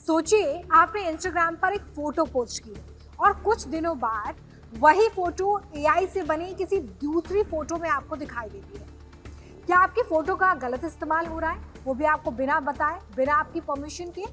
सोचिए आपने इंस्टाग्राम पर एक फोटो पोस्ट की और कुछ दिनों बाद वही फोटो एआई से बनी किसी दूसरी फोटो में आपको दिखाई देती है। क्या आपकी फोटो का गलत इस्तेमाल हो रहा है, वो भी आपको बिना बताए, बिना आपकी परमिशन के?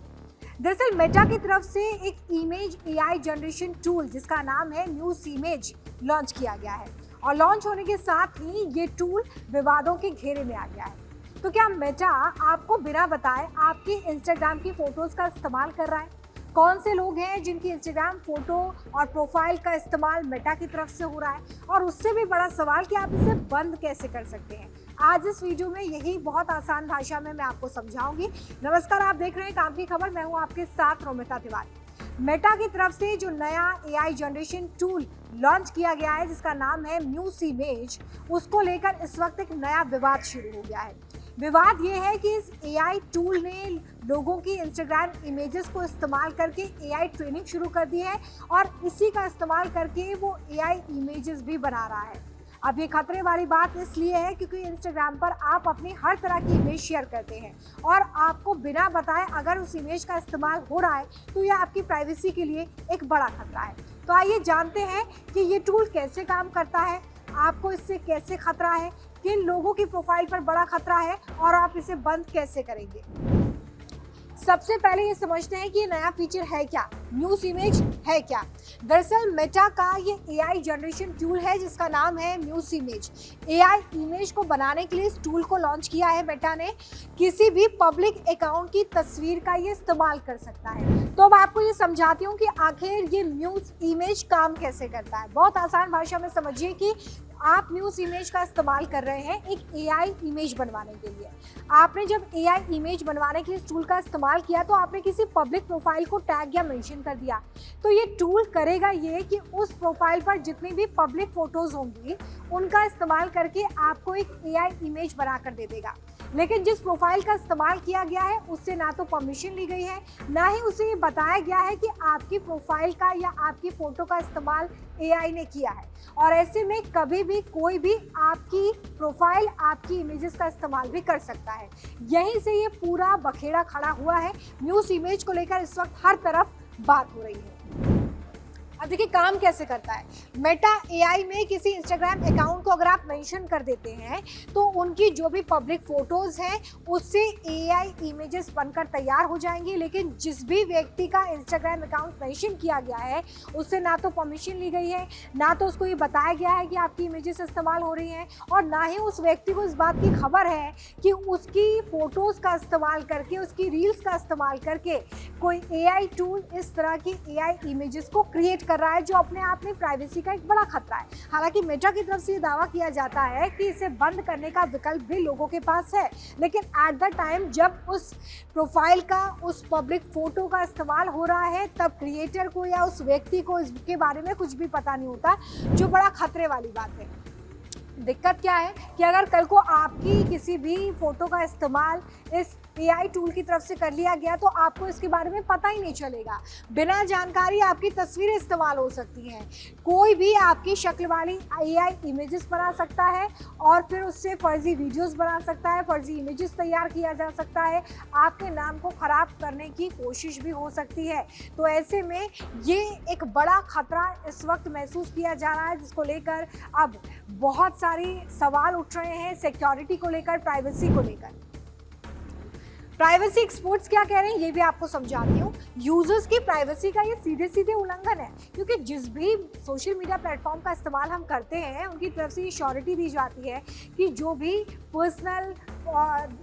दरअसल मेटा की तरफ से एक इमेज एआई जनरेशन टूल जिसका नाम है म्यूज इमेज लॉन्च किया गया है और लॉन्च होने के साथ ही ये टूल विवादों के घेरे में आ गया है। तो क्या मेटा आपको बिना बताए आपकी इंस्टाग्राम की फोटोज का इस्तेमाल कर रहा है? कौन से लोग हैं जिनकी इंस्टाग्राम फोटो और प्रोफाइल का इस्तेमाल मेटा की तरफ से हो रहा है, और उससे भी बड़ा सवाल कि आप इसे बंद कैसे कर सकते हैं। आज इस वीडियो में यही बहुत आसान भाषा में मैं आपको समझाऊंगी। नमस्कार, आप देख रहे हैं काम की खबर। मैं हूं आपके साथ रोमिता तिवारी। मेटा की तरफ से जो नया एआई जनरेशन टूल लॉन्च किया गया है जिसका नाम है म्यूज इमेज, उसको लेकर इस वक्त एक नया विवाद शुरू हो गया है। विवाद ये है कि इस एआई टूल ने लोगों की इंस्टाग्राम इमेजेस को इस्तेमाल करके एआई ट्रेनिंग शुरू कर दी है और इसी का इस्तेमाल करके वो एआई इमेजेस भी बना रहा है। अब ये खतरे वाली बात इसलिए है क्योंकि इंस्टाग्राम पर आप अपनी हर तरह की इमेज शेयर करते हैं और आपको बिना बताए अगर उस इमेज का इस्तेमाल हो रहा है तो यह आपकी प्राइवेसी के लिए एक बड़ा खतरा है। तो आइए जानते हैं कि ये टूल कैसे काम करता है, आपको इससे कैसे खतरा है, किन लोगों की प्रोफाइल पर बड़ा खतरा है और आप इसे बंद कैसे करेंगे। सबसे पहले ये समझते हैं कि ये नया फीचर है क्या, म्यूज इमेज है क्या। दरअसल मेटा का ये एआई जनरेशन टूल है जिसका नाम है म्यूज इमेज। एआई इमेज को बनाने के लिए इस टूल को लॉन्च किया है मेटा ने। किसी भी पब्लिक अकाउंट की तस्वीर का ये इस्तेमाल कर सकता है। तो अब आपको ये समझाती हूँ कि आखिर ये म्यूज इमेज काम कैसे करता है। बहुत आसान भाषा में समझिए कि आप म्यूज इमेज का इस्तेमाल कर रहे हैं एक एआई इमेज बनवाने के लिए। आपने जब एआई इमेज बनवाने के लिए इस टूल का इस्तेमाल किया तो आपने किसी पब्लिक प्रोफाइल को टैग या मेंशन कर दिया। तो ये टूल करेगा ये कि उस प्रोफाइल पर जितनी भी पब्लिक फोटोज होंगी उनका इस्तेमाल करके आपको एक एआई इमेज बनाकर दे देगा। लेकिन जिस प्रोफाइल का इस्तेमाल किया गया है उससे ना तो परमिशन ली गई है, ना ही उसे ये बताया गया है कि आपकी प्रोफाइल का या आपकी फोटो का इस्तेमाल एआई ने किया है। और ऐसे में कभी भी कोई भी आपकी प्रोफाइल, आपकी इमेजेस का इस्तेमाल भी कर सकता है। यहीं से ये पूरा बखेड़ा खड़ा हुआ है। म्यूज इमेज को लेकर इस वक्त हर तरफ बात हो रही है। अब देखिए काम कैसे करता है। मेटा एआई में किसी इंस्टाग्राम अकाउंट को अगर आप मेंशन कर देते हैं तो उनकी जो भी पब्लिक फोटोज हैं उससे एआई इमेजेस बनकर तैयार हो जाएंगी। लेकिन जिस भी व्यक्ति का इंस्टाग्राम अकाउंट मेंशन किया गया है उससे ना तो परमिशन ली गई है, ना तो उसको ये बताया गया है कि आपकी इमेजेस इस्तेमाल हो रही हैं, और ना ही उस व्यक्ति को इस बात की खबर है कि उसकी फोटोज का इस्तेमाल करके, उसकी रील्स का इस्तेमाल करके कोई एआई टूल इस तरह की एआई इमेजेस को क्रिएट कर रहा है, जो अपने आप में प्राइवेसी का एक बड़ा खतरा है। हालांकि मेटा की तरफ से ये दावा किया जाता है कि इसे बंद करने का विकल्प भी लोगों के पास है, लेकिन एट द टाइम जब उस प्रोफाइल का, उस पब्लिक फोटो का इस्तेमाल हो रहा है तब क्रिएटर को या उस व्यक्ति को इसके बारे में कुछ भी पता नहीं होता, जो बड़ा खतरे वाली बात है। दिक्कत क्या है कि अगर कल को आपकी किसी भी फोटो का इस्तेमाल इस एआई टूल की तरफ से कर लिया गया तो आपको इसके बारे में पता ही नहीं चलेगा। बिना जानकारी आपकी तस्वीरें इस्तेमाल हो सकती हैं। कोई भी आपकी शक्ल वाली एआई इमेजेस बना सकता है और फिर उससे फर्जी वीडियोस बना सकता है, फर्जी इमेजेस तैयार किया जा सकता है, आपके नाम को खराब करने की कोशिश भी हो सकती है। तो ऐसे में ये एक बड़ा खतरा इस वक्त महसूस किया जा रहा है, जिसको लेकर अब बहुत सारी सवाल उठ रहे हैं सिक्योरिटी को लेकर, प्राइवेसी को लेकर। प्राइवेसी एक्सपर्ट्स क्या कह रहे हैं ये भी आपको समझाती हूँ। यूजर्स की प्राइवेसी का ये सीधे सीधे उल्लंघन है, क्योंकि जिस भी सोशल मीडिया प्लेटफॉर्म का इस्तेमाल हम करते हैं उनकी तरफ से ये श्योरिटी दी जाती है कि जो भी पर्सनल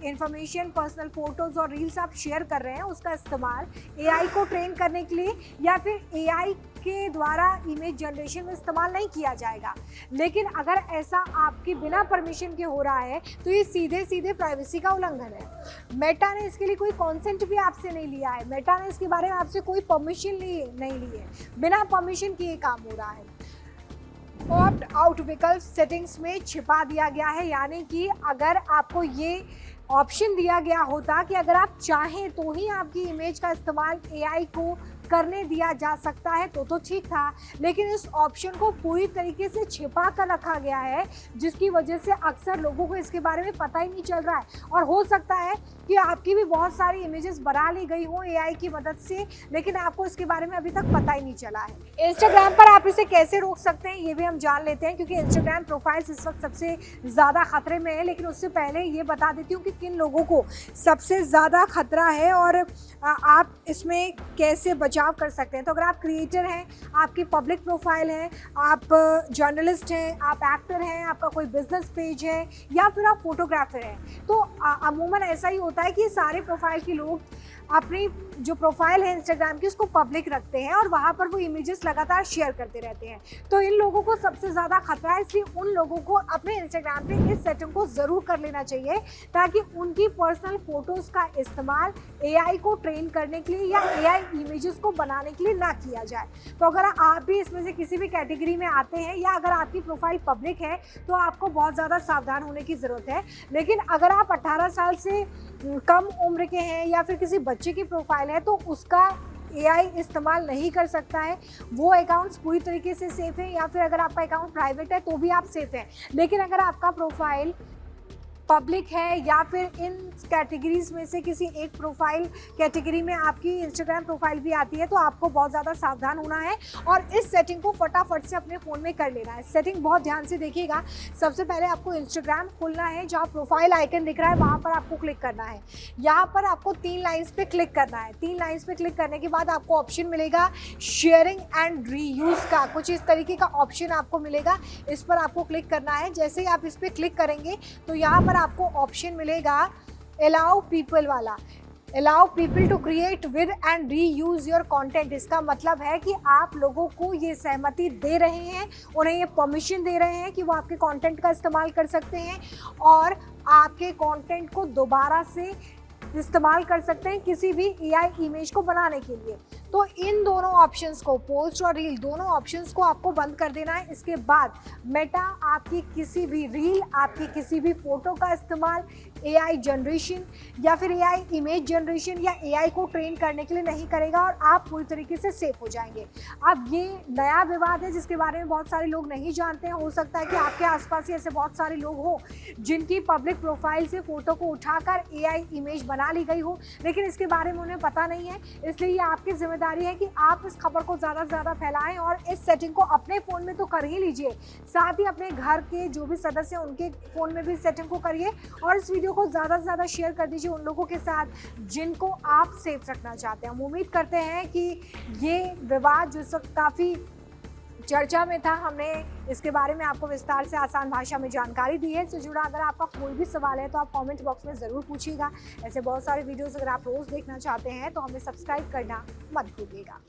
इंफॉर्मेशन, पर्सनल फोटोज और रील्स आप शेयर कर रहे हैं उसका इस्तेमाल एआई को ट्रेन करने के लिए या फिर एआई के द्वारा इमेज जनरेशन में इस्तेमाल नहीं किया जाएगा। लेकिन अगर ऐसा आपके बिना परमिशन के हो रहा है तो ये सीधे सीधे प्राइवेसी का उल्लंघन है। मेटा ने इसके लिए कोई कॉन्सेंट भी आपसे नहीं लिया है, मेटा ने इसके बारे में आपसे कोई परमिशन नहीं ली है। बिना परमिशन के ये काम हो रहा है। ऑप्ट आउट विकल्प सेटिंग्स में छिपा दिया गया है, यानी कि अगर आपको ये ऑप्शन दिया गया होता कि अगर आप चाहें तो ही आपकी इमेज का इस्तेमाल एआई को करने दिया जा सकता है तो ठीक था, लेकिन इस ऑप्शन को पूरी तरीके से छिपा कर रखा गया है, जिसकी वजह से अक्सर लोगों को इसके बारे में पता ही नहीं चल रहा है। और हो सकता है कि आपकी भी बहुत सारी इमेजेस बना ली गई हो एआई की मदद से, लेकिन आपको इसके बारे में अभी तक पता ही नहीं चला है। इंस्टाग्राम पर आप इसे कैसे रोक सकते हैं ये भी हम जान लेते हैं, क्योंकि इंस्टाग्राम प्रोफाइल्स इस वक्त सबसे ज़्यादा खतरे में है। लेकिन उससे पहले ये बता देती हूँ कि किन लोगों को सबसे ज़्यादा खतरा है और आप इसमें कैसे बचाव कर सकते हैं। तो अगर आप क्रिएटर हैं, आपकी पब्लिक प्रोफाइल है, आप जर्नलिस्ट हैं, आप एक्टर हैं, आपका कोई बिजनेस पेज है या फिर आप फोटोग्राफर हैं, तो अमूमन ऐसा ही होता है कि सारे प्रोफाइल के लोग अपनी जो प्रोफाइल है इंस्टाग्राम की उसको पब्लिक रखते हैं और वहाँ पर वो इमेजेस लगातार शेयर करते रहते हैं। तो इन लोगों को सबसे ज़्यादा खतरा है, इसलिए उन लोगों को अपने इंस्टाग्राम पे इस सेटिंग को ज़रूर कर लेना चाहिए, ताकि उनकी पर्सनल फोटोज़ का इस्तेमाल एआई को ट्रेन करने के लिए या एआई इमेजेस को बनाने के लिए ना किया जाए। तो अगर आप भी इसमें से किसी भी कैटेगरी में आते हैं या अगर आपकी प्रोफाइल पब्लिक है तो आपको बहुत ज़्यादा सावधान होने की ज़रूरत है। लेकिन अगर आप 18 साल से कम उम्र के हैं या फिर किसी बच्चे की प्रोफाइल है तो उसका एआई इस्तेमाल नहीं कर सकता है। वो अकाउंट्स पूरी तरीके से सेफ है, या फिर अगर आपका अकाउंट प्राइवेट है तो भी आप सेफ हैं। लेकिन अगर आपका प्रोफाइल पब्लिक है या फिर इन कैटेगरीज में से किसी एक प्रोफाइल कैटेगरी में आपकी इंस्टाग्राम प्रोफाइल भी आती है, तो आपको बहुत ज़्यादा सावधान होना है और इस सेटिंग को फटाफट से अपने फ़ोन में कर लेना है। सेटिंग बहुत ध्यान से देखिएगा। सबसे पहले आपको इंस्टाग्राम खोलना है, जहाँ प्रोफाइल आइकन दिख रहा है वहाँ पर आपको क्लिक करना है। यहाँ पर आपको 3 लाइन्स पे क्लिक करना है। 3 लाइन्स पे क्लिक करने के बाद आपको ऑप्शन मिलेगा शेयरिंग एंड रीयूज़ का, कुछ इस तरीके का ऑप्शन आपको मिलेगा। इस पर आपको क्लिक करना है। जैसे ही आप इस पर क्लिक करेंगे तो यहाँ पर आपको ऑप्शन मिलेगा अलाउ पीपल वाला, allow people to create with and reuse your content. इसका मतलब है कि आप लोगों को ये सहमति दे रहे हैं, उन्हें ये परमिशन दे रहे हैं कि वो आपके कंटेंट का इस्तेमाल कर सकते हैं और आपके कंटेंट को दोबारा से इस्तेमाल कर सकते हैं किसी भी एआई इमेज को बनाने के लिए। तो इन दोनों ऑप्शंस को, पोस्ट और रील दोनों ऑप्शंस को आपको बंद कर देना है। इसके बाद मेटा आपकी किसी भी रील, आपकी किसी भी फोटो का इस्तेमाल एआई जनरेशन या फिर एआई इमेज जनरेशन या एआई को ट्रेन करने के लिए नहीं करेगा और आप पूरी तरीके से सेफ हो जाएंगे। अब ये नया विवाद है जिसके बारे में बहुत सारे लोग नहीं जानते हैं। हो सकता है कि आपके आसपास ही ऐसे बहुत सारे लोग हों जिनकी पब्लिक प्रोफाइल से फ़ोटो को उठाकर एआई इमेज बना ली गई हो, लेकिन इसके बारे में उन्हें पता नहीं है। इसलिए ये आपकी जिम्मेदारी है कि आप इस खबर को ज़्यादा से ज़्यादा फैलाएं और इस सेटिंग को अपने फ़ोन में तो कर ही लीजिए, साथ ही अपने घर के जो भी सदस्य हैं उनके फ़ोन में भी इस सेटिंग को करिए और इस वीडियो को ज़्यादा से ज़्यादा शेयर कर दीजिए उन लोगों के साथ जिनको आप सेफ रखना चाहते हैं। हम उम्मीद करते हैं कि ये विवाद जो सब काफ़ी चर्चा में था, हमने इसके बारे में आपको विस्तार से आसान भाषा में जानकारी दी है। इससे जुड़ा अगर आपका कोई भी सवाल है तो आप कमेंट बॉक्स में ज़रूर पूछिएगा। ऐसे बहुत सारे वीडियोस अगर आप रोज़ देखना चाहते हैं तो हमें सब्सक्राइब करना मत भूलिएगा।